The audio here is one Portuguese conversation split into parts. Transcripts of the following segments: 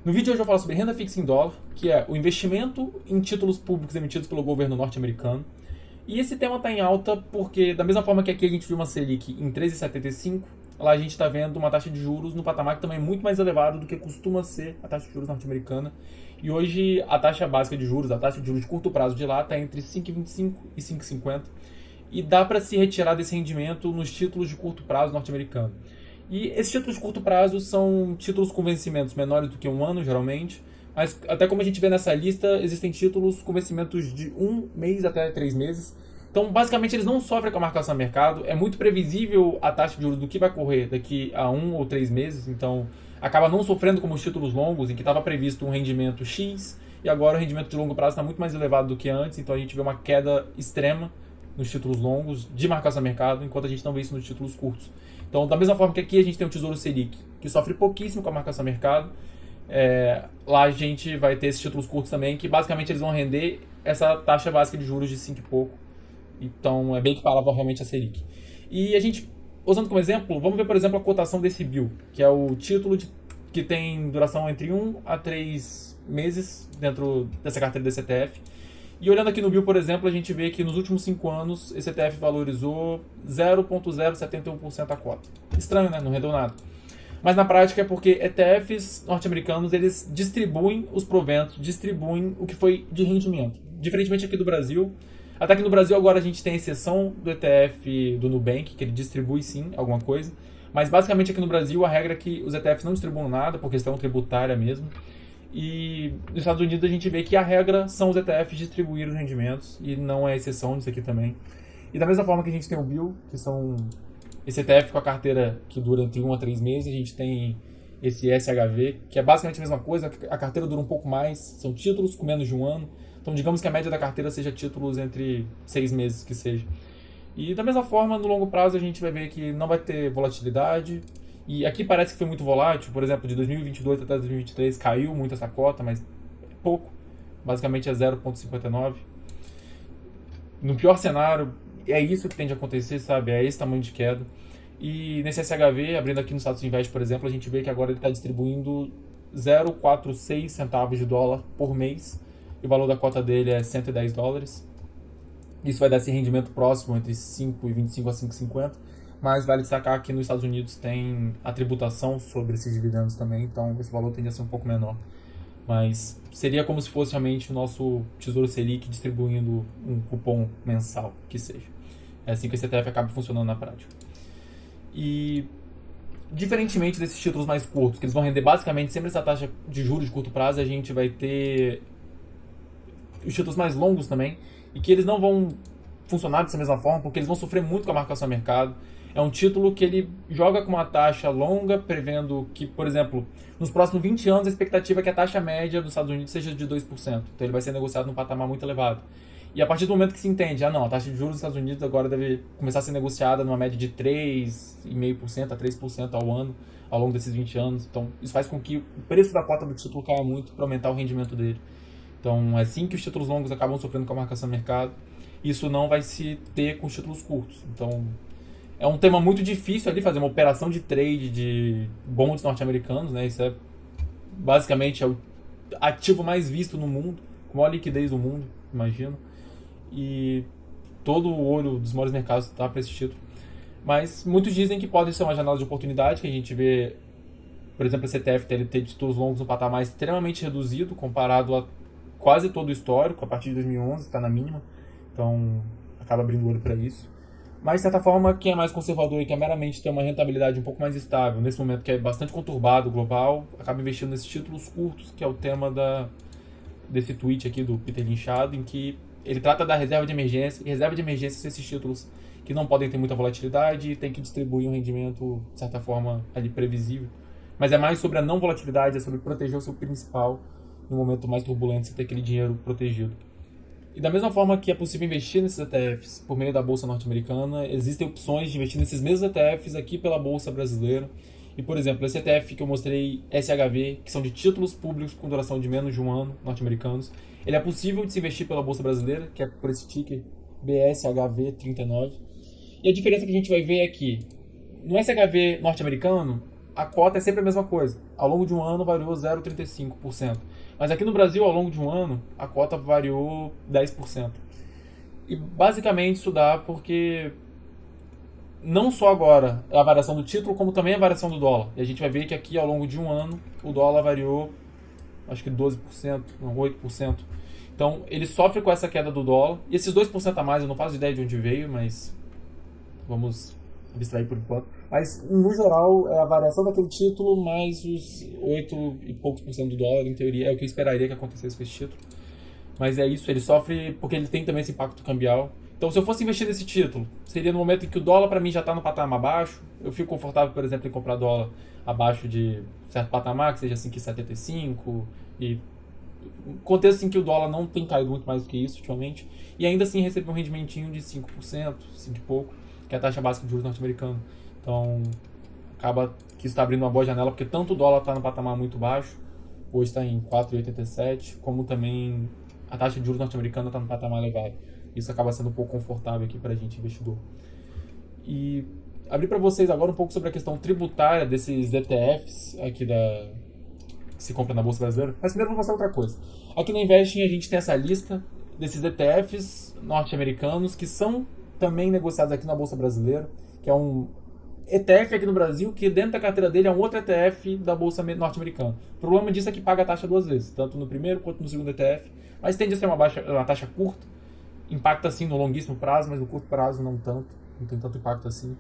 No vídeo de hoje eu falo sobre renda fixa em dólar, que é o investimento em títulos públicos emitidos pelo governo norte-americano. E esse tema está em alta porque, da mesma forma que aqui a gente viu uma Selic em 13,75, lá a gente está vendo uma taxa de juros no patamar que também é muito mais elevado do que costuma ser a taxa de juros norte-americana. E hoje a taxa básica de juros, a taxa de juros de curto prazo de lá está entre 5,25 e 5,50. E dá para se retirar desse rendimento nos títulos de curto prazo norte-americano. E esses títulos de curto prazo são títulos com vencimentos menores do que um ano, geralmente. Mas até como a gente vê nessa lista, existem títulos com vencimentos de 1 mês até 3 meses. Então, basicamente, eles não sofrem com a marcação a mercado. É muito previsível a taxa de juros do que vai correr daqui a 1 ou 3 meses. Então, acaba não sofrendo como os títulos longos, em que estava previsto um rendimento X, e agora o rendimento de longo prazo está muito mais elevado do que antes. Então, a gente vê uma queda extrema nos títulos longos de marcação a mercado, enquanto a gente não vê isso nos títulos curtos. Então, da mesma forma que aqui a gente tem o Tesouro Selic, que sofre pouquíssimo com a marcação a mercado, lá a gente vai ter esses títulos curtos também, que basicamente eles vão render essa taxa básica de juros de 5 e pouco. Então, é bem equiparável realmente a Selic. E a gente, usando como exemplo, vamos ver, por exemplo, a cotação desse Bill, que é o título que tem duração entre 1 a 3 meses dentro dessa carteira desse ETF. E olhando aqui no Bill, por exemplo, a gente vê que nos últimos 5 anos esse ETF valorizou 0,071% a cota. Estranho, né? Não rendeu nada. Mas na prática é porque ETFs norte-americanos, eles distribuem os proventos, distribuem o que foi de rendimento. Diferentemente aqui do Brasil, até que no Brasil agora a gente tem a exceção do ETF do Nubank, que ele distribui sim alguma coisa. Mas basicamente aqui no Brasil a regra é que os ETFs não distribuem nada, por questão tributária mesmo. E nos Estados Unidos a gente vê que a regra são os ETFs distribuir os rendimentos, e não é exceção disso aqui também. E da mesma forma que a gente tem o Bill, que são esse ETF com a carteira que dura entre 1 a 3 meses, a gente tem esse SHV, que é basicamente a mesma coisa, a carteira dura um pouco mais, são títulos com menos de um ano. Então digamos que a média da carteira seja títulos entre 6 meses que seja. E da mesma forma, no longo prazo a gente vai ver que não vai ter volatilidade. E aqui parece que foi muito volátil, por exemplo, de 2022 até 2023 caiu muito essa cota, mas pouco, basicamente é 0,59. No pior cenário, é isso que tende a acontecer, sabe? É esse tamanho de queda. E nesse SHV, abrindo aqui no status invest, por exemplo, a gente vê que agora ele está distribuindo 0,46 centavos de dólar por mês, e o valor da cota dele é US$ 110. Isso vai dar esse rendimento próximo entre 5,25 a 5,50. Mas vale destacar que nos Estados Unidos tem a tributação sobre esses dividendos também, então esse valor tende a ser um pouco menor. Mas seria como se fosse realmente o nosso Tesouro Selic distribuindo um cupom mensal, que seja. É assim que esse ETF acaba funcionando na prática. E, diferentemente desses títulos mais curtos, que eles vão render basicamente sempre essa taxa de juros de curto prazo, a gente vai ter os títulos mais longos também, e que eles não vão funcionar dessa mesma forma, porque eles vão sofrer muito com a marcação a mercado. É um título que ele joga com uma taxa longa, prevendo que, por exemplo, nos próximos 20 anos a expectativa é que a taxa média dos Estados Unidos seja de 2%. Então ele vai ser negociado num patamar muito elevado. E a partir do momento que se entende, a taxa de juros dos Estados Unidos agora deve começar a ser negociada numa média de 3,5% a 3% ao ano, ao longo desses 20 anos. Então isso faz com que o preço da cota do título caia muito para aumentar o rendimento dele. Então é assim que os títulos longos acabam sofrendo com a marcação no mercado. Isso não vai se ter com os títulos curtos. Então é um tema muito difícil ali fazer uma operação de trade de bonds norte-americanos, né? Isso é basicamente o ativo mais visto no mundo, com a maior liquidez do mundo, imagino. E todo o olho dos maiores mercados está para esse título. Mas muitos dizem que pode ser uma janela de oportunidade, que a gente vê, por exemplo, esse ETF ter títulos longos no patamar extremamente reduzido comparado a quase todo o histórico, a partir de 2011 está na mínima. Então acaba abrindo o olho para isso. Mas, de certa forma, quem é mais conservador e quer meramente ter uma rentabilidade um pouco mais estável, nesse momento que é bastante conturbado global, acaba investindo nesses títulos curtos, que é o tema desse tweet aqui do Peter Linchado, em que ele trata da reserva de emergência, e reserva de emergência são esses títulos que não podem ter muita volatilidade e tem que distribuir um rendimento, de certa forma, ali previsível. Mas é mais sobre a não volatilidade, é sobre proteger o seu principal no momento mais turbulento, você ter aquele dinheiro protegido. E da mesma forma que é possível investir nesses ETFs por meio da Bolsa norte-americana, existem opções de investir nesses mesmos ETFs aqui pela Bolsa brasileira. E, por exemplo, esse ETF que eu mostrei, SHV, que são de títulos públicos com duração de menos de um ano, norte-americanos, ele é possível de se investir pela Bolsa brasileira, que é por esse ticker BSHV39. E a diferença que a gente vai ver é que no SHV norte-americano, a cota é sempre a mesma coisa. Ao longo de um ano variou 0,35%. Mas aqui no Brasil, ao longo de um ano, a cota variou 10%. E basicamente isso dá porque não só agora é a variação do título, como também a variação do dólar. E a gente vai ver que aqui ao longo de um ano o dólar variou acho que 12%, não, 8%. Então ele sofre com essa queda do dólar. E esses 2% a mais, eu não faço ideia de onde veio, mas vamos abstrair por enquanto. Mas no geral é a variação daquele título mais os 8 e poucos por cento do dólar, em teoria, é o que eu esperaria que acontecesse com esse título. Mas é isso, ele sofre porque ele tem também esse impacto cambial. Então, se eu fosse investir nesse título, seria no momento em que o dólar para mim já está no patamar baixo. Eu fico confortável, por exemplo, em comprar dólar abaixo de certo patamar, que seja 5,75. E contexto em que o dólar não tem caído muito mais do que isso ultimamente. E ainda assim receber um rendimentinho de 5%, 5 e pouco, que é a taxa básica de juros norte-americana. Então, acaba que isso está abrindo uma boa janela, porque tanto o dólar está no patamar muito baixo, hoje está em 4,87, como também a taxa de juros norte-americana está no patamar elevado. Isso acaba sendo um pouco confortável aqui para a gente, investidor. E abrir para vocês agora um pouco sobre a questão tributária desses ETFs aqui que se compra na Bolsa Brasileira. Mas primeiro eu vou mostrar outra coisa. Aqui na Investing a gente tem essa lista desses ETFs norte-americanos que são também negociados aqui na Bolsa Brasileira, que é um ETF aqui no Brasil, que dentro da carteira dele é um outro ETF da Bolsa norte-americana. O problema disso é que paga a taxa duas vezes, tanto no primeiro quanto no segundo ETF, mas tende a ser uma taxa curta, impacta assim no longuíssimo prazo, mas no curto prazo não tanto, não tem tanto impacto assim.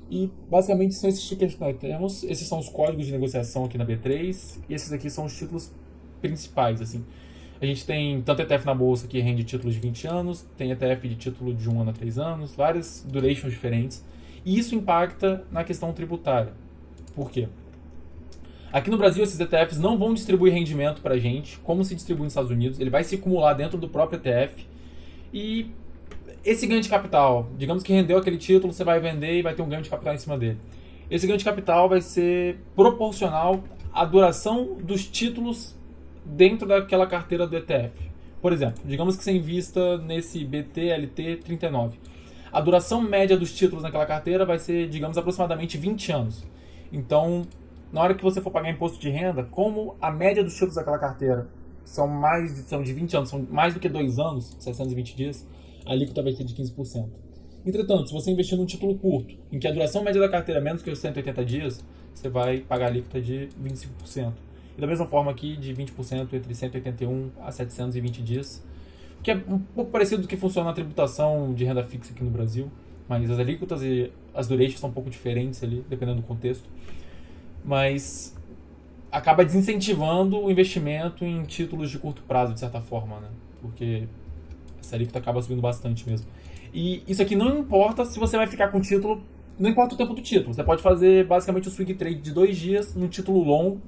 E basicamente são esses tickets que nós temos, esses são os códigos de negociação aqui na B3, e esses aqui são os títulos principais, assim. A gente tem tanto ETF na bolsa que rende títulos de 20 anos, tem ETF de título de 1 ano a 3 anos, várias durations diferentes. E isso impacta na questão tributária. Por quê? Aqui no Brasil, esses ETFs não vão distribuir rendimento para a gente, como se distribui nos Estados Unidos. Ele vai se acumular dentro do próprio ETF. E esse ganho de capital, digamos que rendeu aquele título, você vai vender e vai ter um ganho de capital em cima dele. Esse ganho de capital vai ser proporcional à duração dos títulos dentro daquela carteira do ETF. Por exemplo, digamos que você invista nesse BTLT 39. A duração média dos títulos naquela carteira vai ser, digamos, aproximadamente 20 anos. Então, na hora que você for pagar imposto de renda, como a média dos títulos daquela carteira são de 20 anos, são mais do que 2 anos, 620 dias, a alíquota vai ser de 15%. Entretanto, se você investir num título curto, em que a duração média da carteira é menos que os 180 dias, você vai pagar a alíquota de 25%. E da mesma forma aqui, de 20% entre 181 a 720 dias, que é um pouco parecido do que funciona na tributação de renda fixa aqui no Brasil, mas as alíquotas e as durations são um pouco diferentes ali, dependendo do contexto. Mas acaba desincentivando o investimento em títulos de curto prazo, de certa forma, né? Porque essa alíquota acaba subindo bastante mesmo. E isso aqui não importa se você vai ficar com o título, não importa o tempo do título. Você pode fazer basicamente o swing trade de 2 dias num título longo,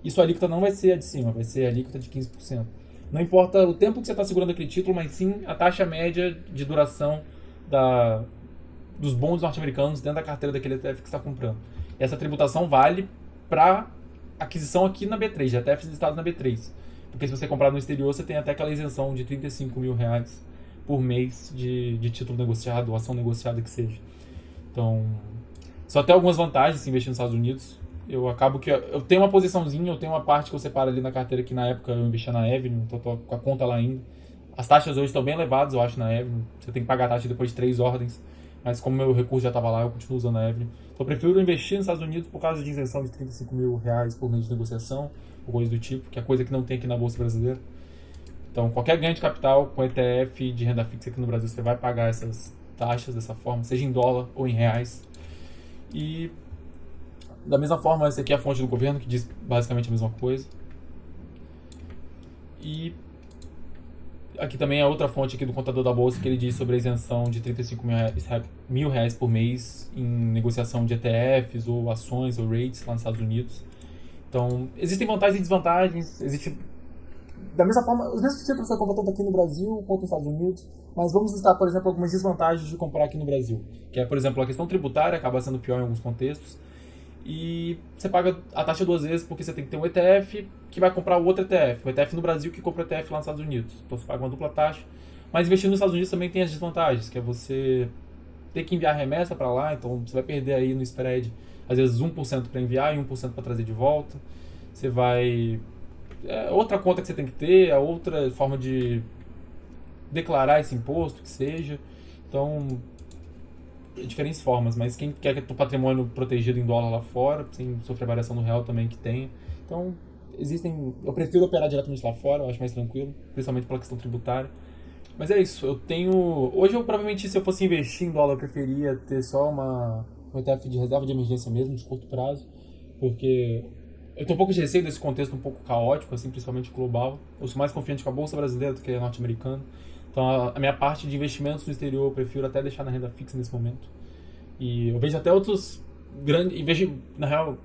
e sua alíquota não vai ser a de cima, vai ser a alíquota de 15%. Não importa o tempo que você está segurando aquele título, mas sim a taxa média de duração dos bons norte-americanos dentro da carteira daquele ETF que você está comprando. E essa tributação vale para aquisição aqui na B3, de ETFs listados na B3. Porque se você comprar no exterior, você tem até aquela isenção de R$35 mil por mês de título negociado, ou ação negociada que seja. Então, só tem algumas vantagens se investir nos Estados Unidos. Eu acabo que eu tenho uma posiçãozinha, eu tenho uma parte que eu separo ali na carteira, que na época eu investia na Avenue, então tô com a conta lá ainda. As taxas hoje estão bem elevadas, eu acho, na Avenue. Você tem que pagar a taxa depois de 3 ordens, mas como meu recurso já estava lá, eu continuo usando a Avenue. Então eu prefiro investir nos Estados Unidos por causa de isenção de R$35 mil por mês de negociação, ou coisa do tipo, que é coisa que não tem aqui na Bolsa Brasileira. Então qualquer ganho de capital com ETF de renda fixa aqui no Brasil, você vai pagar essas taxas dessa forma, seja em dólar ou em reais. E da mesma forma, essa aqui é a fonte do governo, que diz basicamente a mesma coisa. E aqui também é outra fonte aqui do contador da bolsa, que ele diz sobre a isenção de R$35 mil por mês em negociação de ETFs ou ações ou rates lá nos Estados Unidos. Então, existem vantagens e desvantagens. Da mesma forma, os mesmos títulos você compra tanto aqui no Brasil quanto nos Estados Unidos, mas vamos listar, por exemplo, algumas desvantagens de comprar aqui no Brasil, que é, por exemplo, a questão tributária, acaba sendo pior em alguns contextos, e você paga a taxa 2 vezes porque você tem que ter um ETF que vai comprar o outro ETF, o ETF no Brasil que compra o ETF lá nos Estados Unidos, então você paga uma dupla taxa. Mas investir nos Estados Unidos também tem as desvantagens, que é você ter que enviar remessa para lá, então você vai perder aí no spread às vezes 1% para enviar e 1% para trazer de volta. Você vai... É outra conta que você tem que ter, é outra forma de declarar esse imposto, que seja. Então, diferentes formas, mas quem quer ter o patrimônio protegido em dólar lá fora, sem sofrer variação do real também que tem. Então, eu prefiro operar diretamente lá fora, eu acho mais tranquilo, principalmente pela questão tributária. Mas é isso, hoje eu provavelmente, se eu fosse investir em dólar, eu preferia ter só um ETF de reserva de emergência mesmo, de curto prazo, porque eu tô um pouco de receio desse contexto um pouco caótico, assim, principalmente global. Eu sou mais confiante com a bolsa brasileira do que a norte-americana. Então a minha parte de investimentos no exterior eu prefiro até deixar na renda fixa nesse momento. E eu vejo até outros grandes, na real,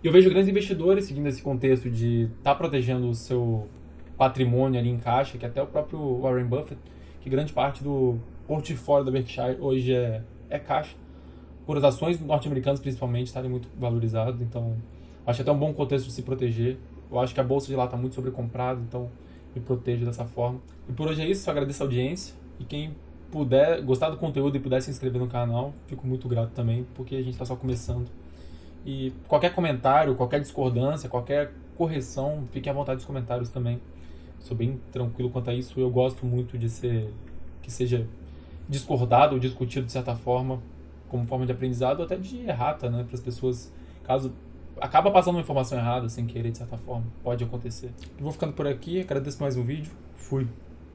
eu vejo grandes investidores seguindo esse contexto de estar protegendo o seu patrimônio ali em caixa, que até o próprio Warren Buffett, que grande parte do portfólio da Berkshire hoje é caixa, por as ações norte-americanas principalmente estarem muito valorizadas, então acho até um bom contexto de se proteger. Eu acho que a bolsa de lá está muito sobrecomprada, então me protejo dessa forma. E por hoje é isso, agradeço a audiência, e quem puder gostar do conteúdo e puder se inscrever no canal, fico muito grato também, porque a gente está só começando. E qualquer comentário, qualquer discordância, qualquer correção, fique à vontade nos comentários também. Sou bem tranquilo quanto a isso. Eu gosto muito de que seja discordado ou discutido de certa forma, como forma de aprendizado, ou até de errata, né? Para as pessoas, caso acaba passando uma informação errada sem querer, de certa forma, pode acontecer. Eu vou ficando por aqui, agradeço mais um vídeo. Fui.